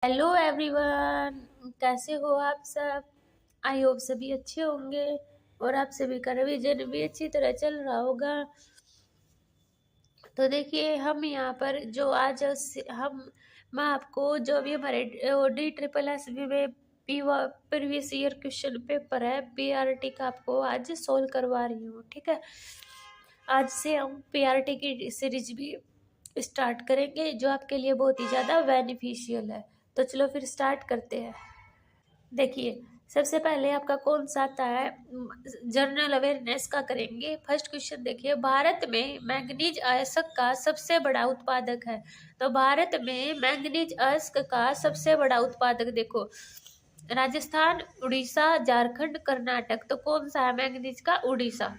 Hello everyone, कैसे हो आप सब। आई होप सभी अच्छे होंगे और आप सभी का रिवीजन भी अच्छी तरह चल रहा होगा। तो देखिए हम यहाँ पर जो आज मैं आपको जो भी हमारे DSSS में प्रीवियस ईयर क्वेश्चन पेपर है PRT का आपको आज सोल्व करवा रही हूँ। ठीक है, आज से हम PRT की सीरीज भी स्टार्ट करेंगे जो आपके लिए बहुत ही ज़्यादा बेनिफिशियल है। तो चलो फिर स्टार्ट करते हैं। देखिए सबसे पहले आपका कौन सा आता है, जनरल अवेयरनेस का करेंगे। फर्स्ट क्वेश्चन देखिए, भारत में मैंगनीज अयस्क का सबसे बड़ा उत्पादक है। तो भारत में मैंगनीज अयस्क का सबसे बड़ा उत्पादक देखो राजस्थान, उड़ीसा, झारखंड, कर्नाटक। तो कौन सा है मैंगनीज का? उड़ीसा।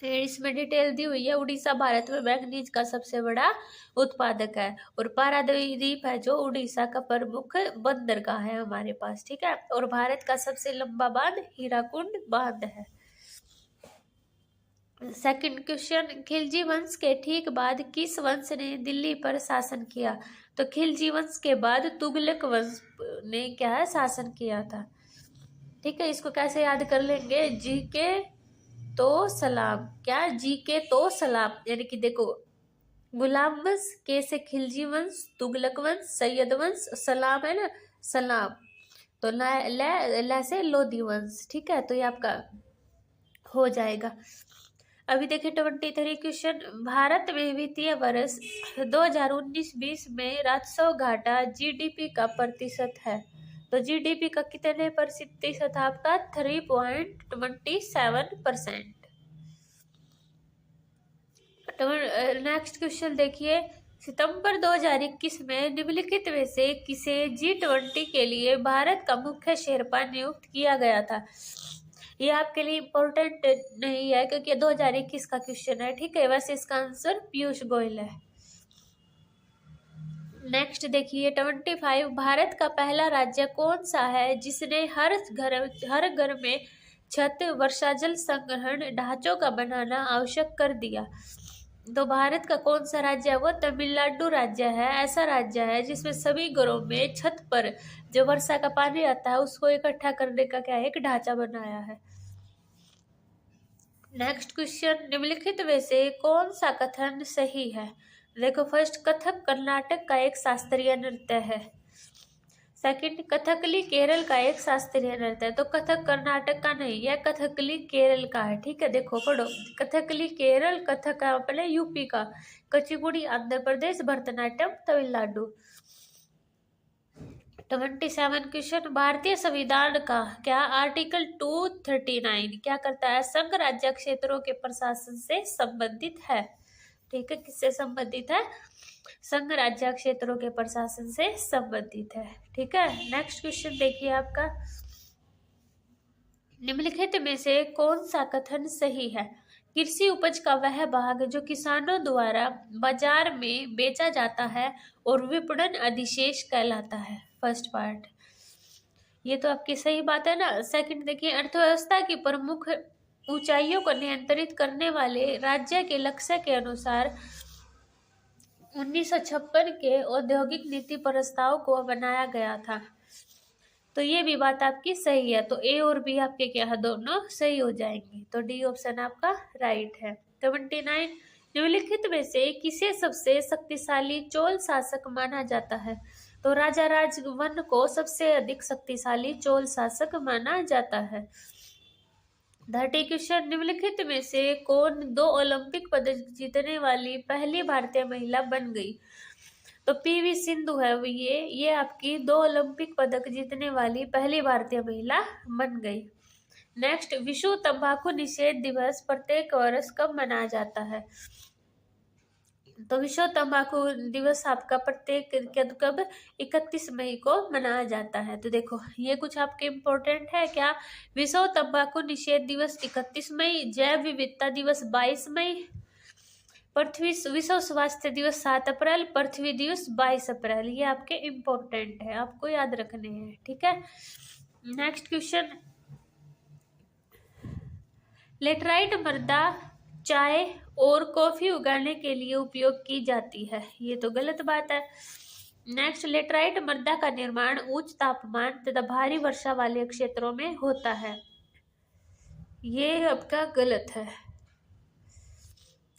इसमें डिटेल दी हुई है। उड़ीसा भारत में मैंगनीज का सबसे बड़ा उत्पादक है और पारादीप है जो उड़ीसा का प्रमुख बंदरगाह है हमारे पास। ठीक है, और भारत का सबसे लंबा बांध हीराकुंड बांध है। सेकंड क्वेश्चन, खिलजी वंश के ठीक बाद किस वंश ने दिल्ली पर शासन किया? तो खिलजी वंश के बाद तुगलक वंश ने क्या है शासन किया था। ठीक है, इसको कैसे याद कर लेंगे? जी के तो सलाम, क्या जी के तो सलाम, यानी कि देखो गुलाम वंश, के से खिलजी वंश, तुगलक वंश, सैयद वंश, सलाम है ना सलाम, तो ल से लोधी वंश। ठीक है, तो ये आपका हो जाएगा। अभी देखिए 23 क्वेश्चन, भारत में वित्तीय वर्ष 2019-20 में राजस्व घाटा GDP का प्रतिशत है। तो GDP का कितने प्रतिशत आपका? 3.27%। नेक्स्ट क्वेश्चन देखिए, सितंबर 2021 में निम्नलिखित में से किसे G20 के लिए भारत का मुख्य शेरपा नियुक्त किया गया था? ये आपके लिए इम्पोर्टेंट नहीं है क्योंकि 2021 का क्वेश्चन है। ठीक है, वैसे इसका आंसर पीयूष गोयल है। नेक्स्ट देखिए 25, भारत का पहला राज्य कौन सा है जिसने हर घर में छत, वर्षा जल संग्रहण ढांचों का बनाना आवश्यक कर दिया? तो भारत का कौन सा राज्य है? वो तमिलनाडु राज्य है। ऐसा राज्य है जिसमें सभी घरों में छत पर जो वर्षा का पानी आता है उसको इकट्ठा करने का क्या है, एक ढांचा बनाया है। नेक्स्ट क्वेश्चन, निम्नलिखित में से कौन सा कथन सही है? देखो फर्स्ट, कथक कर्नाटक का एक शास्त्रीय नृत्य है। सेकंड, कथकली केरल का एक शास्त्रीय नृत्य है। तो कथक कर्नाटक का नहीं है, कथकली केरल का है। ठीक है, देखो पढ़ो, कथकली केरल, कथक अपने यूपी का, कुचिपुड़ी आंध्र प्रदेश, भरतनाट्यम तमिलनाडु। 27 क्वेश्चन, भारतीय संविधान का क्या आर्टिकल 239 क्या करता है? संघ राज्य क्षेत्रों के प्रशासन से संबंधित है। ठीक है, किससे संबंधित है? संघ राज्य क्षेत्रों के प्रशासन से संबंधित है। ठीक है, नेक्स्ट क्वेश्चन देखिए आपका, निम्नलिखित में से कौन सा कथन सही है? कृषि उपज का वह भाग जो किसानों द्वारा बाजार में बेचा जाता है और विपणन अधिशेष कहलाता है। फर्स्ट पार्ट, ये तो आपकी सही बात है ना। सेकंड देखिए, अर्थव्यवस्था की प्रमुख ऊंचाइयों को नियंत्रित करने वाले राज्य के लक्ष्य के अनुसार 1956 के औद्योगिक नीति प्रस्ताव को बनाया गया था। तो ये भी बात आपकी सही है। तो ए और बी आपके क्या है, दोनों सही हो जाएंगे। तो डी ऑप्शन आपका राइट है। 79, निम्नलिखित में से किसे सबसे शक्तिशाली चोल शासक माना जाता है? तो राजा राजवन को सबसे अधिक शक्तिशाली चोल शासक माना जाता है। 30 क्वेश्चन, निम्नलिखित में से कौन 2 ओलंपिक पदक जीतने वाली पहली भारतीय महिला बन गई? तो PV सिंधु है वो, ये आपकी 2 ओलंपिक पदक जीतने वाली पहली भारतीय महिला बन गई। नेक्स्ट, विश्व तंबाकू निषेध दिवस प्रत्येक वर्ष कब मनाया जाता है? तो विश्व तंबाकू दिवस आपका प्रत्येक कब? 31 मई को मनाया जाता है। तो देखो ये कुछ आपके इम्पोर्टेंट है क्या? विश्व तंबाकू निषेध दिवस 31 मई, जैव विविधता दिवस 22 मई, पृथ्वी विश्व स्वास्थ्य दिवस 7 अप्रैल, पृथ्वी दिवस 22 अप्रैल। ये आपके इम्पोर्टेंट है, आपको याद रखने हैं। ठीक है, नेक्स्ट क्वेश्चन, लेटराइट मृदा चाय और कॉफी उगाने के लिए उपयोग की जाती है। ये तो गलत बात है। नेक्स्ट, लेटराइट मृदा का निर्माण उच्च तापमान तथा भारी वर्षा वाले क्षेत्रों में होता है। ये आपका गलत है।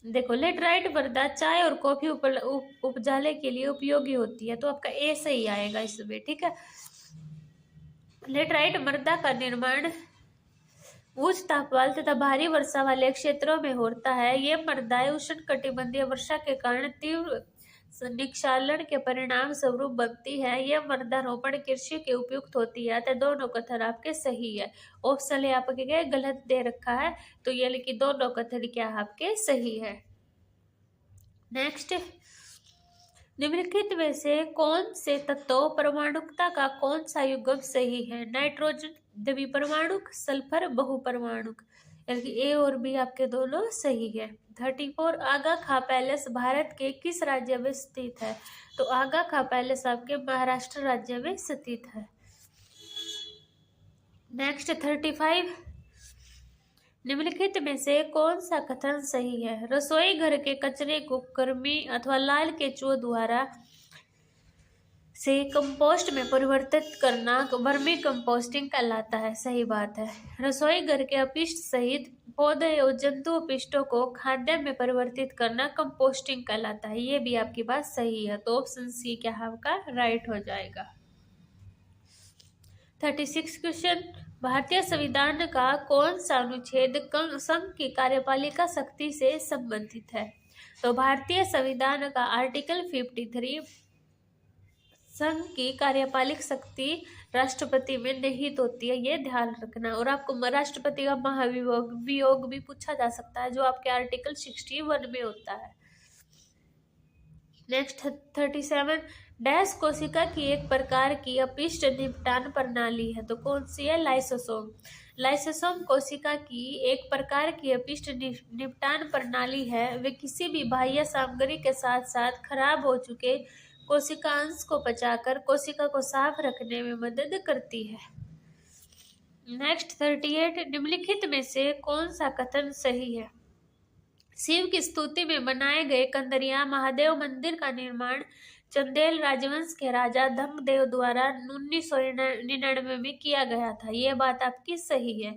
देखो, लेटराइट मृदा चाय और कॉफी उपजाने के लिए उपयोगी होती है, तो आपका ए सही आएगा इसमें। ठीक है, लेटराइट मृदा का निर्माण उच्च तापमान तथा भारी वर्षा वाले क्षेत्रों में होता है। ये मृदाएं उष्णकटिबंधीय वर्षा के कारण तीव्र निक्षालन के परिणाम स्वरूप बनती है। यह मृदारोपण कृषि के उपयुक्त होती है। तो दोनों कथन आपके सही है। ऑप्शन है आपके क्या गलत दे रखा है, तो ये लिखी दोनों कथन क्या आपके सही है। नेक्स्ट, निम्नलिखित में से कौन से तत्वों परमाणुकता का कौन सा युग्म सही है? Nitrogen द्विपरमाणुक, sulphur बहुपरमाणुक। ए और बी आपके दोनों सही है। 34, आगा खां पैलेस भारत के किस राज्य में स्थित है? तो आगा खां पैलेस आपके महाराष्ट्र राज्य में स्थित है। नेक्स्ट 35, निम्नलिखित में से कौन सा कथन सही है? रसोई घर के कचरे को कृमि अथवा लाल केंचुओं द्वारा से कंपोस्ट में परिवर्तित करना वर्मी कंपोस्टिंग कहलाता है। सही बात है। रसोई घर के अपशिष्ट सहित पौधे और जंतु अपशिष्टों को खाद्य में परिवर्तित करना कंपोस्टिंग कहलाता है। ये भी आपकी बात सही है, तो ऑप्शन सी क्या आपका राइट हो जाएगा। 36 क्वेश्चन, भारतीय संविधान का कौन सा अनुच्छेद संघ की कार्यपालिका शक्ति से संबंधित है? तो भारतीय संविधान का आर्टिकल 53 संघ की कार्यपालिक शक्ति राष्ट्रपति में निहित होती है, ये ध्यान रखना। और आपको राष्ट्रपति का महाभियोग भी पूछा जा सकता है, जो आपके आर्टिकल 61 में होता है। नेक्स्ट 37, डैश कोशिका की एक प्रकार की अपशिष्ट निपटान प्रणाली है, तो कौन सी है? लाइसोसोम। लाइसोसोम कोशिका की एक प्रकार की अपशिष्ट निपटान प्रणाली है। वे किसी भी बाह्य सामग्री के साथ साथ खराब हो चुके कोशिकांश को पचाकर कोशिका को साफ रखने में मदद करती है। नेक्स्ट 38, निम्नलिखित में से कौन सा कथन सही है? शिव की स्तुति में बनाए गए कंदरिया महादेव मंदिर का निर्माण चंदेल राजवंश के राजा धम्मदेव द्वारा 1999 में किया गया था। यह बात आपकी सही है।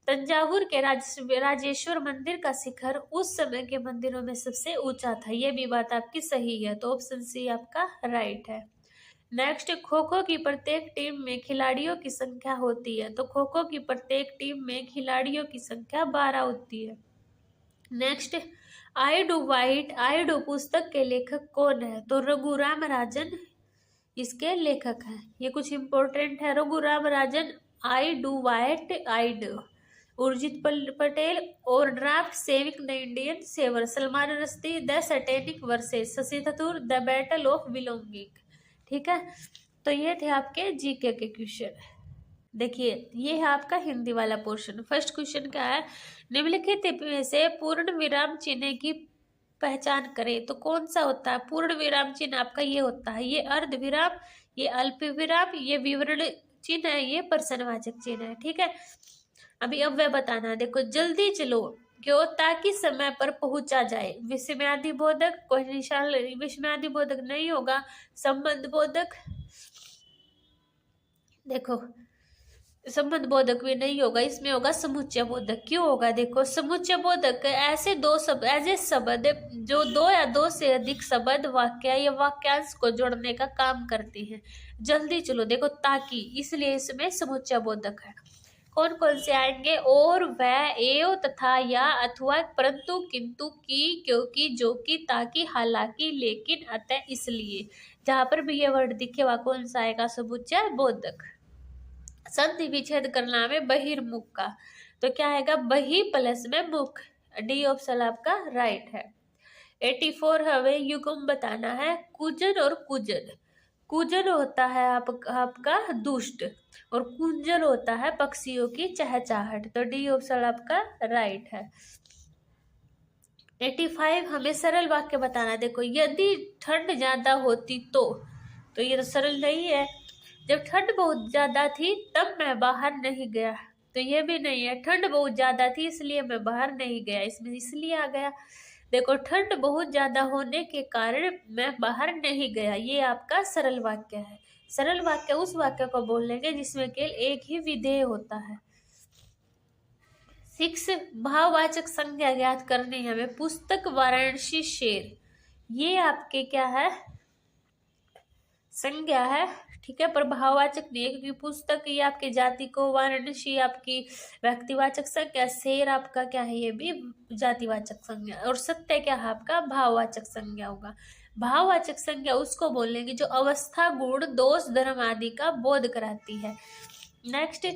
तंजावुर के राजेश्वर मंदिर का शिखर उस समय के मंदिरों में सबसे ऊंचा था। यह भी बात आपकी सही है, तो ऑप्शन सी आपका राइट है। नेक्स्ट, खो खो की प्रत्येक टीम में खिलाड़ियों की संख्या होती है, तो खो खो की प्रत्येक टीम में खिलाड़ियों की संख्या 12 होती है। Next, I do what I do पुस्तक के लेखक कौन है? तो रघुराम राजन इसके लेखक हैं। ये कुछ इंपॉर्टेंट है। Raghuram Rajan, I do what I do, Urjit Patel, और draft saving the Indian saver, Salman Rushdie, the satanic verses, Shashi Tharoor, the battle of belonging. ठीक है, तो ये थे आपके जीके के क्वेश्चन। देखिए, ये है आपका हिंदी वाला पोर्शन। फर्स्ट क्वेश्चन क्या है? निम्नलिखित में से पूर्ण विराम चिन्ह की पहचान करें, तो कौन सा होता है? पूर्ण विराम चिन्ह आपका ये होता है, ये अर्ध विराम, ये अल्प विराम, ये विवरण चिन्ह है, ये प्रश्नवाचक चिन्ह है। ठीक है, अभी अब वह बताना। देखो, जल्दी चलो क्यों? ताकि समय पर पहुंचा जाए। विस्मयादि बोधक, कोई निशान विस्मयादि बोधक नहीं होगा। संबंध बोधक, देखो संबंध बोधक भी नहीं होगा, इसमें होगा समुच्चय बोधक। क्यों होगा? देखो, समुच्चय बोधक ऐसे शब्द जो दो या दो से अधिक शब्द वाक्य या वाक्यांश को जोड़ने का काम करते हैं। जल्दी चलो, देखो ताकि, इसलिए इसमें समुच्चय बोधक है। कौन कौन से आएंगे? और, वह, एवं, तथा, या, अथवा, परंतु, किंतु, की, क्योंकि, जो कि, ताकि, हालांकि, लेकिन, अतः, इसलिए। जहां पर भी ये वर्ड दिखे वह कौन सा आएगा? समुच्चय बोधक। संधि विच्छेद करना में बहिर्मुख का, तो क्या आएगा? बहि प्लस में मुख। डी ऑप्शन आपका राइट है। 84, हमें युग्म बताना है। कुजन और कुजन। कुजन होता है आपका दुष्ट, और कुंजन होता है पक्षियों की चहचहाहट, तो डी ऑप्शन आपका राइट है। 85, हमें सरल वाक्य बताना। देखो, यदि ठंड ज्यादा होती तो ये तो सरल नहीं है। जब ठंड बहुत ज्यादा थी तब मैं बाहर नहीं गया, तो ये भी नहीं है। ठंड बहुत ज्यादा थी इसलिए मैं बाहर नहीं गया, इसमें इसलिए आ गया। देखो, ठंड बहुत ज्यादा होने के कारण मैं बाहर नहीं गया, ये आपका सरल वाक्य है। सरल वाक्य उस वाक्य को बोलेंगे जिसमें केवल एक ही विधेय होता है। 6 भाववाचक संज्ञा ज्ञात करनी है हमें। पुस्तक, वाराणसी, शेर, ये आपके क्या है, संज्ञा है, ठीक है, पर भाववाचक नहीं है, क्योंकि पुस्तक ये आपकी जाति को, वाराणसी आपकी व्यक्तिवाचक संज्ञा, शेर आपका क्या है, ये भी जातिवाचक संज्ञा, और सत्य क्या है आपका भाववाचक संज्ञा होगा। भाववाचक संज्ञा उसको बोलेंगे जो अवस्था, गुण, दोष, धर्म आदि का बोध कराती है। नेक्स्ट,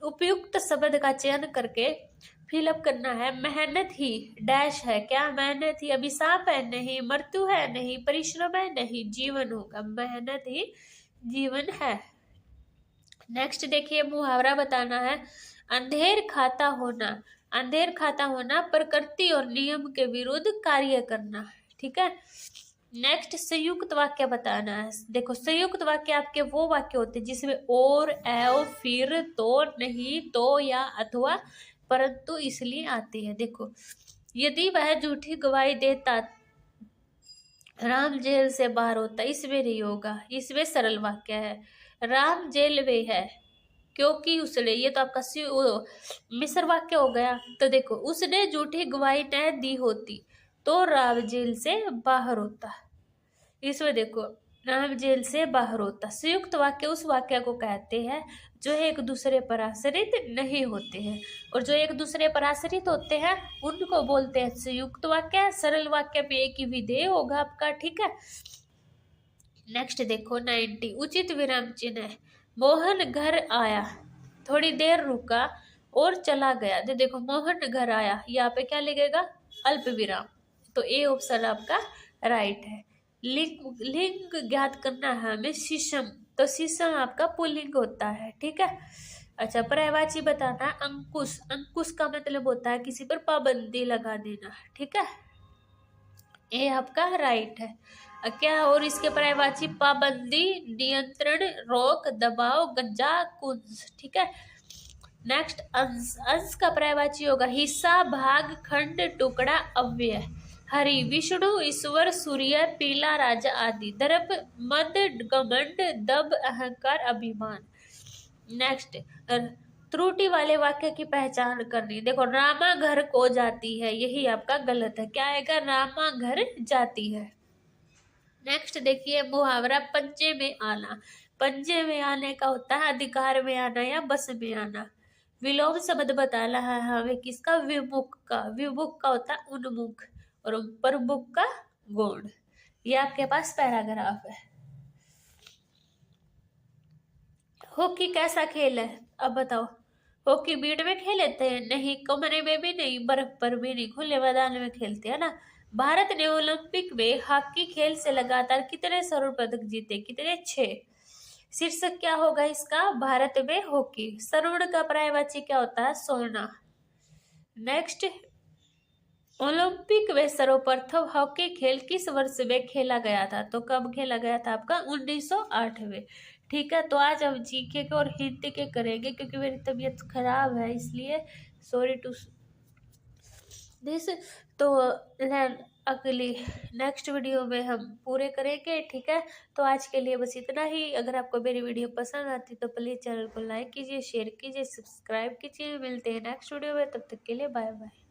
उपयुक्त शब्द का चयन करके फिलअप करना है। मेहनत ही डैश है, क्या मेहनत ही अभिशाप है, नहीं, मृत्यु है, नहीं, परिश्रम है, नहीं, जीवन होगा, मेहनत ही जीवन है। नेक्स्ट देखिए, मुहावरा बताना है। अंधेर खाता होना, अंधेर खाता होना, प्रकृति और नियम के विरुद्ध कार्य करना, ठीक है। नेक्स्ट, संयुक्त वाक्य बताना है। देखो, संयुक्त वाक्य आपके वो वाक्य होते हैं जिसमें और, एव, फिर, तो, नहीं, तो या अथवा, परंतु इसलिए आती है। देखो, यदि वह झूठी गवाही देता राम जेल से बाहर होता, इसमें नहीं होगा, इसमें सरल वाक्य है। राम जेल में है क्योंकि उसने, ये तो आपका मिश्र वाक्य हो गया। तो देखो, उसने झूठी गवाही न दी होती तो राम जेल से बाहर होता, इसमें देखो राम जेल से बाहर होता। संयुक्त वाक्य उस वाक्य को कहते हैं जो एक दूसरे पर आश्रित नहीं होते हैं, और जो एक दूसरे पर आश्रित होते हैं उनको बोलते हैं संयुक्त वाक्य। सरल वाक्य पे एक ही विधेय होगा आपका, ठीक है। नेक्स्ट देखो 90, उचित विराम चिन्ह है। मोहन घर आया, थोड़ी देर रुका और चला गया। तो देखो, मोहन घर आया, यहाँ पे क्या लिखेगा, अल्प विराम, तो ए ऑप्शन आपका राइट है। लिंग ज्ञात करना है हमें। शीशम, तो शीशम आपका पुल्लिंग होता है, ठीक है। अच्छा, पर्यायवाची बताना है। अंकुश, अंकुश का मतलब होता है किसी पर पाबंदी लगा देना, ठीक है, ये आपका राइट है। क्या, और इसके पर्यायवाची पाबंदी, नियंत्रण, रोक, दबाव, गंजा, कुंज, ठीक है। नेक्स्ट, अंश, अंश का पर्यायवाची होगा हिस्सा, भाग, खंड, टुकड़ा, अव्यय। हरि, विष्णु, ईश्वर, सूर्य, पीला, राजा आदि। दर्प, मद, घमंड, दब, अहंकार, अभिमान। नेक्स्ट, त्रुटि वाले वाक्य की पहचान करनी। देखो, रामा घर को जाती है, यही आपका गलत है, क्या आएगा, रामा घर जाती है। नेक्स्ट देखिए, मुहावरा पंजे में आना। पंजे में आने का होता है अधिकार में आना या बस में आना। विलोम शब्द बताना है हमें किसका, विमुख का। विमुख का होता है उन्मुख, और प्रमुख का गौण। ये आपके पास पैराग्राफ है। हॉकी कैसा खेल है, अब बताओ। हॉकी बीट में खेलते हैं, नहीं, कमरे में भी नहीं, बर्फ पर भी नहीं, खुले मैदान में खेलते हैं ना। भारत ने ओलंपिक में हॉकी खेल से लगातार कितने स्वर्ण पदक जीते, कितने, 6। शीर्षक क्या होगा इसका, भारत में हॉकी। स्वर्ण का पर्यायवाची क्या होता है, सोना। नेक्स्ट, ओलंपिक में सर्वप्रथम हॉकी खेल किस वर्ष में खेला गया था, तो कब खेला गया था आपका, 1908 में, ठीक है। तो आज हम जीके के और हिंदी के करेंगे, क्योंकि मेरी तबीयत खराब है, इसलिए सॉरी टू दिस। तो अगली नेक्स्ट वीडियो में हम पूरे करेंगे, ठीक है। तो आज के लिए बस इतना ही। अगर आपको मेरी वीडियो पसंद आती तो प्लीज़ चैनल को लाइक कीजिए, शेयर कीजिए, सब्सक्राइब कीजिए। मिलते हैं नेक्स्ट वीडियो में, तब तक के लिए बाय बाय।